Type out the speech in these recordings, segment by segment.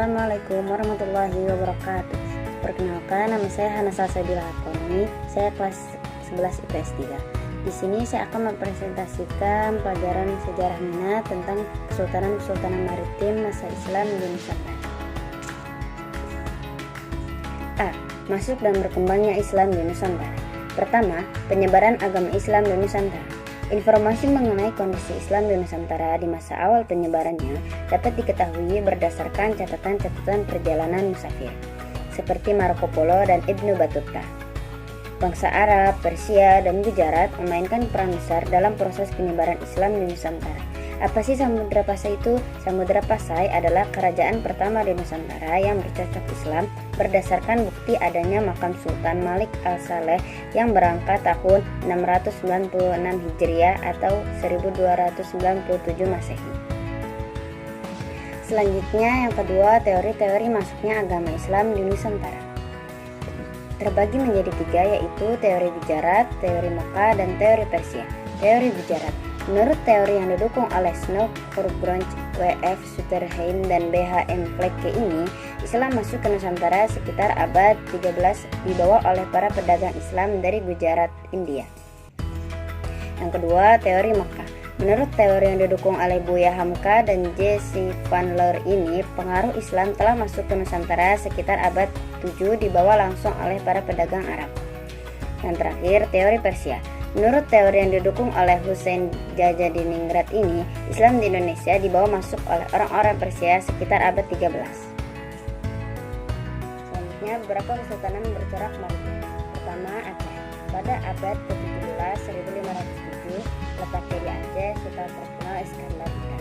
Assalamualaikum warahmatullahi wabarakatuh. Perkenalkan, nama saya Hana Salsabila Hakoni. Saya kelas 11 IPS 3. Di sini saya akan mempresentasikan pelajaran sejarah minat tentang Kesultanan Maritim masa Islam di Nusantara. A. Masuk dan berkembangnya Islam di Nusantara. Pertama, penyebaran agama Islam di Nusantara. Informasi mengenai kondisi Islam di Nusantara di masa awal penyebarannya dapat diketahui berdasarkan catatan-catatan perjalanan musafir, seperti Marco Polo dan Ibnu Battuta. Bangsa Arab, Persia, dan Gujarat memainkan peran besar dalam proses penyebaran Islam di Nusantara. Apa sih Samudra Pasai itu? Samudra Pasai adalah kerajaan pertama di Nusantara yang bercocok Islam berdasarkan bukti adanya makam Sultan Malik Al-Saleh yang berangkat tahun 696 Hijriah atau 1297 Masehi. Selanjutnya yang kedua, teori-teori masuknya agama Islam di Nusantara. Terbagi menjadi tiga, yaitu teori Gujarat, teori Mekah, dan teori Persia. Teori Gujarat. Menurut teori yang didukung oleh Snow, Forbrunch, W.F. Sutherland, dan B.H.M. Flecke ini, Islam masuk ke Nusantara sekitar abad 13 dibawa oleh para pedagang Islam dari Gujarat, India. Yang kedua, teori Mekah. Menurut teori yang didukung oleh Buya Hamka dan J.C. Van Leur ini, pengaruh Islam telah masuk ke Nusantara sekitar abad 7 dibawa langsung oleh para pedagang Arab. Yang terakhir, teori Persia. Menurut teori yang didukung oleh Hussein Jajadiningrat ini, Islam di Indonesia dibawa masuk oleh orang-orang Persia sekitar abad 13. Selanjutnya, beberapa kesultanan bercorak maritim. Pertama, Aceh. Pada abad ke-17, 1507, letaknya di Aceh, Sultan terkenal Iskandar Muda.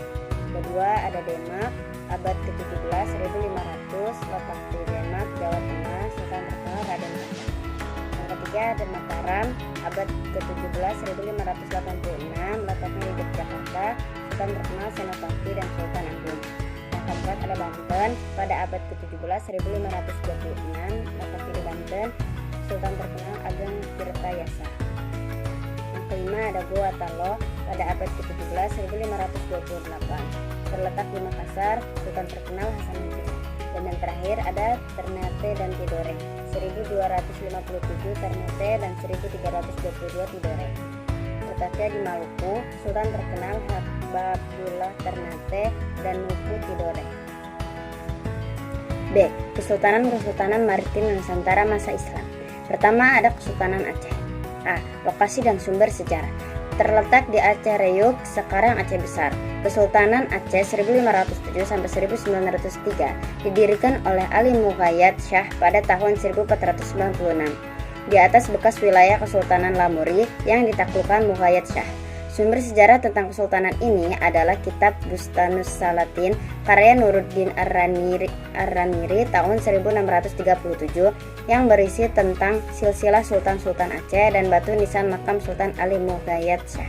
Kedua, ada Demak. Abad ke-17, 1500, letak di Demak, Jawa Tengah, Sultan terkenal Raden Patah. Ketiga, ada Mataram, abad ke-17, 1586, letaknya di Yogyakarta, Sultan terkenal Senopati dan Sultan Agung. Yang keempat, ada Banten, pada abad ke-17, 1526, letaknya di Banten, Sultan terkenal Ageng Tirtayasa. Yang kelima, ada Goa Talo, pada abad ke-17, 1528, terletak di Makassar, Sultan terkenal Hasanuddin. Dan yang terakhir ada Ternate dan Tidore, 1257 Ternate dan 1322 Tidore. Letaknya di Maluku, Sultan terkenal Habibullah Ternate dan Nuku Tidore. B. Kesultanan Maritim Nusantara masa Islam. Pertama, ada Kesultanan Aceh. A. Lokasi dan sumber sejarah. Terletak di Aceh Reyuk, sekarang Aceh Besar. Kesultanan Aceh 1507-1903 didirikan oleh Ali Muqayyad Shah pada tahun 1496 di atas bekas wilayah Kesultanan Lamuri yang ditaklukkan Muqayyad Shah. Sumber sejarah tentang kesultanan ini adalah kitab Bustanus Salatin karya Nuruddin Ar-Raniri tahun 1637 yang berisi tentang silsilah Sultan-Sultan Aceh dan batu nisan makam Sultan Ali Muqayyad Shah.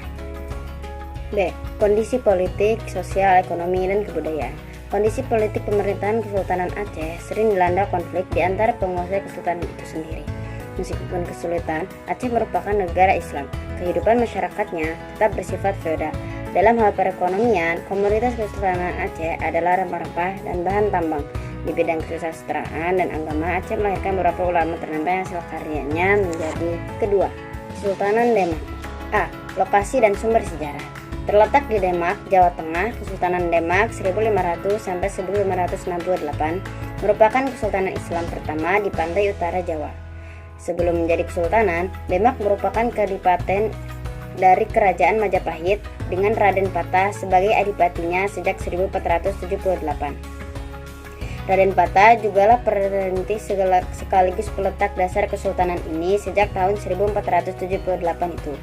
B. Kondisi politik, sosial, ekonomi, dan kebudayaan. Kondisi politik pemerintahan Kesultanan Aceh sering dilanda konflik di antara penguasa kesultanan itu sendiri. Meskipun kesulitan, Aceh merupakan negara Islam. Kehidupan masyarakatnya tetap bersifat feodal. Dalam hal perekonomian, komoditas Kesultanan Aceh adalah rempah-rempah dan bahan tambang. Di bidang kesusastraan dan agama, Aceh melahirkan beberapa ulama ternama yang hasil karyanya menjadi kedua. Kesultanan Demak. A. Lokasi dan sumber sejarah. Terletak di Demak, Jawa Tengah, Kesultanan Demak 1500-1568 merupakan kesultanan Islam pertama di pantai utara Jawa. Sebelum menjadi kesultanan, Demak merupakan kadipaten dari Kerajaan Majapahit dengan Raden Patah sebagai adipatinya sejak 1478. Raden Patah jugalah perintis sekaligus peletak dasar kesultanan ini sejak tahun 1478 itu.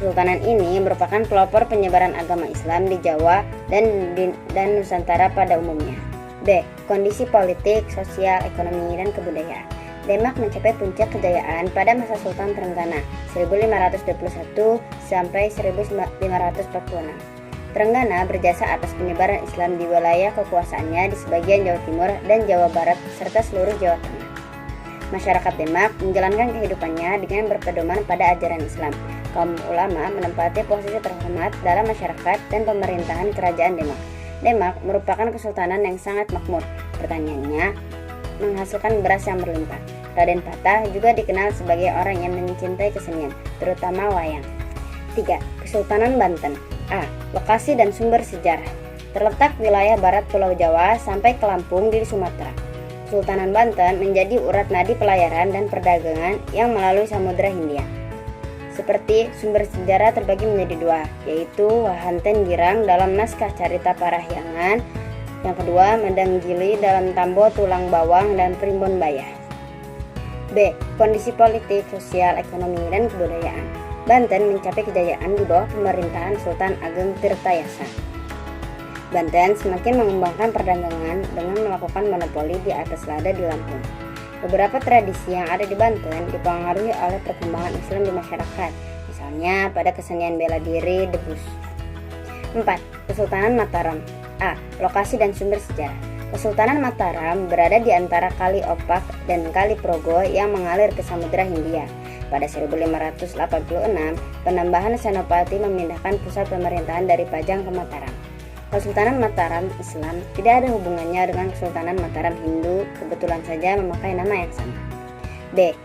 Kesultanan ini merupakan pelopor penyebaran agama Islam di Jawa dan Nusantara pada umumnya. B. Kondisi politik, sosial, ekonomi, dan kebudayaan. Demak mencapai puncak kejayaan pada masa Sultan Trenggana 1521 sampai 1546. Trenggana berjasa atas penyebaran Islam di wilayah kekuasaannya di sebagian Jawa Timur dan Jawa Barat serta seluruh Jawa Tengah. Masyarakat Demak menjalankan kehidupannya dengan berpedoman pada ajaran Islam. Kaum ulama menempati posisi terhormat dalam masyarakat dan pemerintahan kerajaan Demak. Demak merupakan kesultanan yang sangat makmur. Pertanyaannya, menghasilkan beras yang berlimpah. Raden Patah juga dikenal sebagai orang yang mencintai kesenian, terutama wayang. 3. Kesultanan Banten. A. Lokasi dan sumber sejarah. Terletak wilayah barat Pulau Jawa sampai ke Lampung di Sumatera. Kesultanan Banten menjadi urat nadi pelayaran dan perdagangan yang melalui Samudra Hindia. Seperti sumber sejarah terbagi menjadi dua, yaitu Wahanten Girang dalam naskah Carita Parahyangan, yang kedua Medang Gili dalam Tambo Tulang Bawang dan Primbon Bayah. B. Kondisi politik, sosial, ekonomi, dan kebudayaan. Banten mencapai kejayaan di bawah pemerintahan Sultan Ageng Tirtayasa. Banten semakin mengembangkan perdagangan dengan melakukan monopoli di atas lada di Lampung. Beberapa tradisi yang ada di Banten dipengaruhi oleh perkembangan Islam di masyarakat, misalnya pada kesenian bela diri debus. 4. Kesultanan Mataram. A. Lokasi dan sumber sejarah. Kesultanan Mataram berada di antara Kali Opak dan Kali Progo yang mengalir ke Samudra Hindia. Pada 1586, penambahan Senopati memindahkan pusat pemerintahan dari Pajang ke Mataram. Kesultanan Mataram Islam tidak ada hubungannya dengan Kesultanan Mataram Hindu, kebetulan saja memakai nama yang sama. B.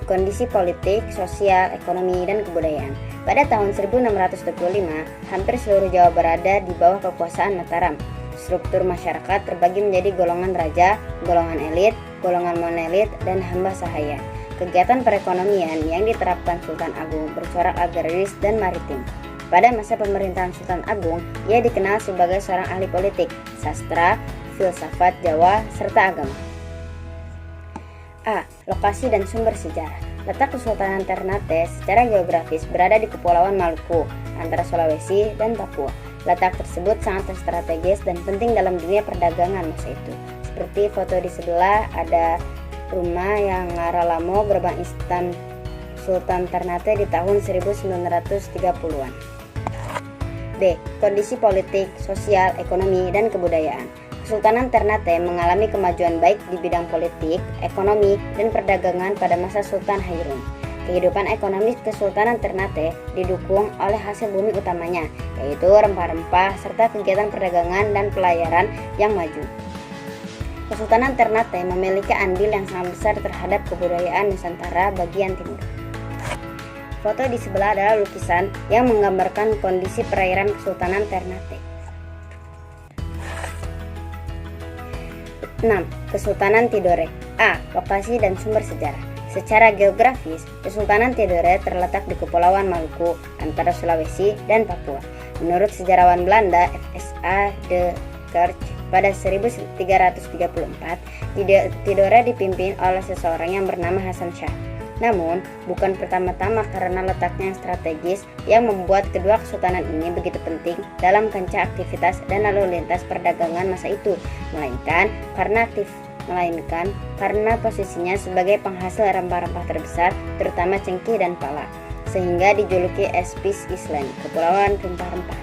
Kondisi politik, sosial, ekonomi, dan kebudayaan. Pada tahun 1625, hampir seluruh Jawa berada di bawah kekuasaan Mataram. Struktur masyarakat terbagi menjadi golongan raja, golongan elit, golongan monelit, dan hamba sahaya. Kegiatan perekonomian yang diterapkan Sultan Agung bercorak agraris dan maritim. Pada masa pemerintahan Sultan Agung, ia dikenal sebagai seorang ahli politik, sastra, filsafat Jawa, serta agama. A. Lokasi dan sumber sejarah. Letak Kesultanan Ternate secara geografis berada di Kepulauan Maluku, antara Sulawesi dan Papua. Letak tersebut sangat strategis dan penting dalam dunia perdagangan masa itu. Seperti foto di sebelah, ada rumah yang Ngaralamo, gerbang Istan Sultan Ternate di tahun 1930-an. B. Kondisi politik, sosial, ekonomi, dan kebudayaan. Kesultanan Ternate mengalami kemajuan baik di bidang politik, ekonomi, dan perdagangan pada masa Sultan Hairun. Kehidupan ekonomi Kesultanan Ternate didukung oleh hasil bumi utamanya, yaitu rempah-rempah serta kegiatan perdagangan dan pelayaran yang maju. Kesultanan Ternate memiliki andil yang sangat besar terhadap kebudayaan Nusantara bagian timur. Foto di sebelah adalah lukisan yang menggambarkan kondisi perairan Kesultanan Ternate. 6. Kesultanan Tidore. A. Lokasi dan sumber sejarah. Secara geografis, Kesultanan Tidore terletak di Kepulauan Maluku, antara Sulawesi dan Papua. Menurut sejarawan Belanda F.S.A. de Klerk, pada 1334, Tidore dipimpin oleh seseorang yang bernama Hasan Shah. Namun, bukan pertama-tama karena letaknya yang strategis yang membuat kedua kesultanan ini begitu penting dalam kancah aktivitas dan lalu lintas perdagangan masa itu, melainkan karena posisinya sebagai penghasil rempah-rempah terbesar, terutama cengkeh dan pala, sehingga dijuluki Spice Island, Kepulauan Rempah-Rempah.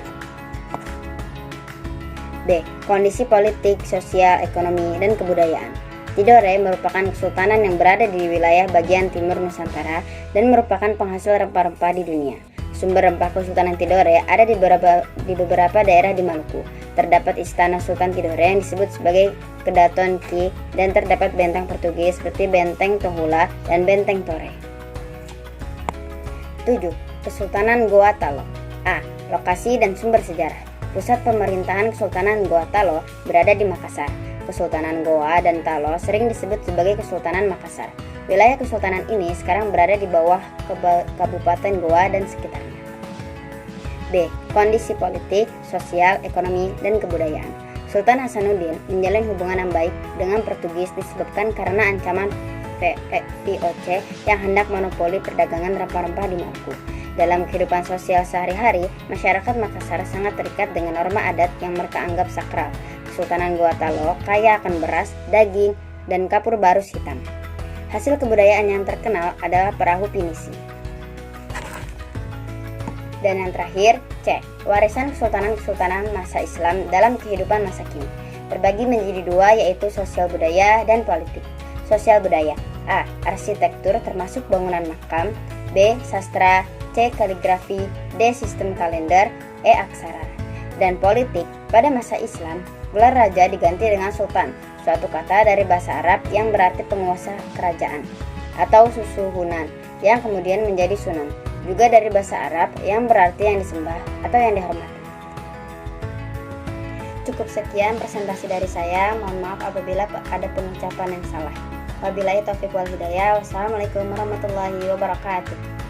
B. Kondisi politik, sosial, ekonomi, dan kebudayaan. Tidore merupakan kesultanan yang berada di wilayah bagian timur Nusantara dan merupakan penghasil rempah-rempah di dunia. Sumber rempah Kesultanan Tidore ada di beberapa daerah di Maluku. Terdapat istana Sultan Tidore yang disebut sebagai Kedaton Ki, dan terdapat benteng Portugis seperti Benteng Tohula dan Benteng Tore. 7. Kesultanan Goa Talo. A. Lokasi dan sumber sejarah. Pusat pemerintahan Kesultanan Goa Talo berada di Makassar. Kesultanan Goa dan Talo sering disebut sebagai Kesultanan Makassar. Wilayah kesultanan ini sekarang berada di bawah Kabupaten Goa dan sekitarnya. B. Kondisi politik, sosial, ekonomi, dan kebudayaan. Sultan Hasanuddin menjalin hubungan yang baik dengan Portugis disebabkan karena ancaman VOC yang hendak monopoli perdagangan rempah-rempah di Maluku. Dalam kehidupan sosial sehari-hari, masyarakat Makassar sangat terikat dengan norma adat yang mereka anggap sakral. Kesultanan Goa Talo kaya akan beras, daging, dan kapur barus hitam. Hasil kebudayaan yang terkenal adalah perahu pinisi. Dan yang terakhir, C. Warisan kesultanan-kesultanan masa Islam dalam kehidupan masa kini. Terbagi menjadi dua, yaitu sosial budaya dan politik. Sosial budaya. A. Arsitektur termasuk bangunan makam. B. Sastra. C. Kaligrafi. D. Sistem kalender. E. Aksara. Dan politik Pada masa Islam, gelar raja diganti dengan sultan, suatu kata dari bahasa Arab yang berarti penguasa kerajaan, atau susuhunan, yang kemudian menjadi sunan, juga dari bahasa Arab yang berarti yang disembah atau yang dihormati. Cukup sekian presentasi dari saya, mohon maaf apabila ada pengucapan yang salah. Wabillahi taufiq wal hidayah. Wassalamualaikum warahmatullahi wabarakatuh.